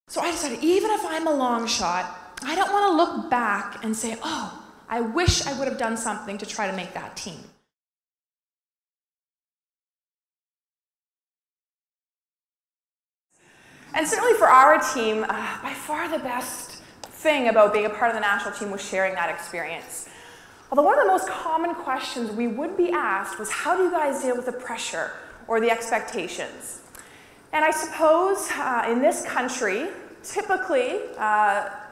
So I decided, even if I'm a long shot, I don't want to look back and say, oh, I wish I would have done something to try to make that team. And certainly for our team, by far the best thing about being a part of the national team was sharing that experience. Although one of the most common questions we would be asked was, how do you guys deal with the pressure or the expectations? And I suppose in this country, typically,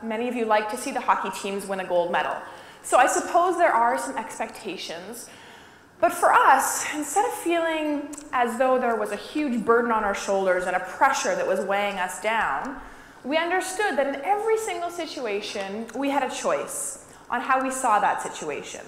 many of you like to see the hockey teams win a gold medal. So I suppose there are some expectations. But for us, instead of feeling as though there was a huge burden on our shoulders and a pressure that was weighing us down, we understood that in every single situation, we had a choice on how we saw that situation.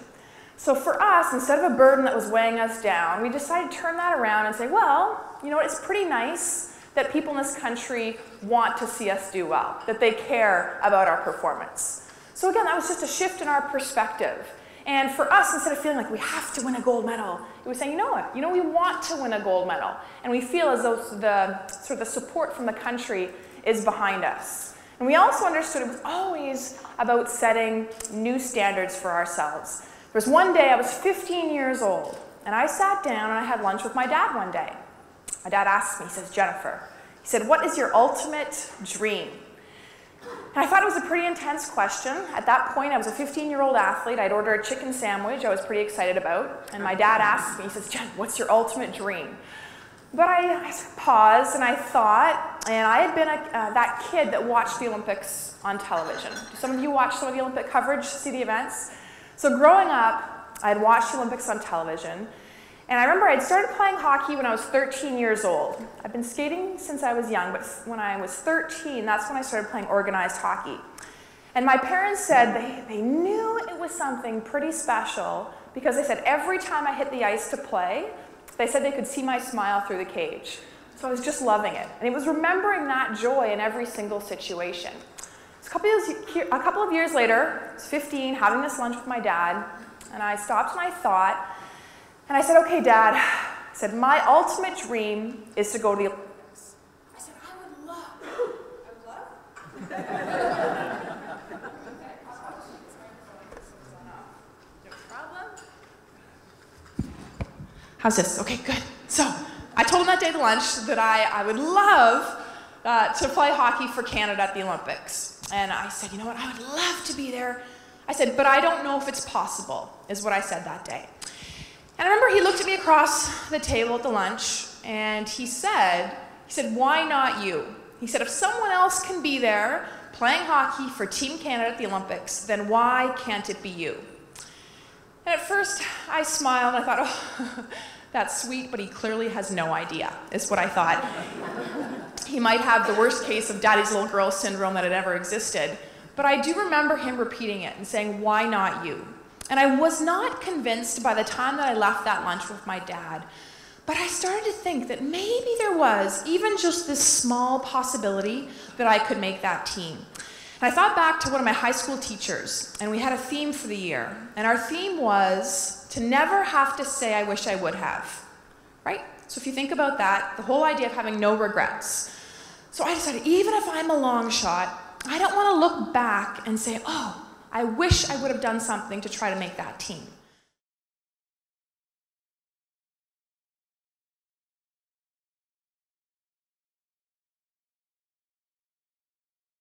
So for us, instead of a burden that was weighing us down, we decided to turn that around and say, well, you know what, it's pretty nice that people in this country want to see us do well, that they care about our performance. So again, that was just a shift in our perspective. And for us, instead of feeling like we have to win a gold medal, it was saying, you know what, we want to win a gold medal. And we feel as though the support from the country is behind us. And we also understood it was always about setting new standards for ourselves. There was one day, I was 15 years old, and I sat down and I had lunch with my dad one day. My dad asked me, he says, Jennifer, he said, what is your ultimate dream? And I thought it was a pretty intense question. At that point, I was a 15-year-old athlete. I'd ordered a chicken sandwich I was pretty excited about. And my dad asked me, he says, Jen, what's your ultimate dream? But I sort of paused and I thought, and I had been that kid that watched the Olympics on television. Do some of you watch some of the Olympic coverage, see the events? So growing up, I had watched the Olympics on television. And I remember I'd started playing hockey when I was 13 years old. I've been skating since I was young, but when I was 13, that's when I started playing organized hockey. And my parents said they knew it was something pretty special because they said every time I hit the ice to play, they said they could see my smile through the cage. So I was just loving it. And it was remembering that joy in every single situation. So a couple of years later, I was 15, having this lunch with my dad, and I stopped and I thought, and I said, okay, Dad, I said, my ultimate dream is to go to the Olympics. I said, I would love. I would love? No problem. How's this? Okay, good. So I told him that day at lunch that I would love to play hockey for Canada at the Olympics. And I said, you know what, I would love to be there. I said, but I don't know if it's possible, is what I said that day. And I remember he looked at me across the table at the lunch, and he said, why not you? He said, if someone else can be there playing hockey for Team Canada at the Olympics, then why can't it be you? And at first, I smiled, and I thought, oh, that's sweet, but he clearly has no idea, is what I thought. He might have the worst case of daddy's little girl syndrome that had ever existed, but I do remember him repeating it and saying, why not you? And I was not convinced by the time that I left that lunch with my dad, but I started to think that maybe there was even just this small possibility that I could make that team. And I thought back to one of my high school teachers, and we had a theme for the year. And our theme was to never have to say, I wish I would have, right? So if you think about that, the whole idea of having no regrets. So I decided, even if I'm a long shot, I don't want to look back and say, oh, I wish I would have done something to try to make that team.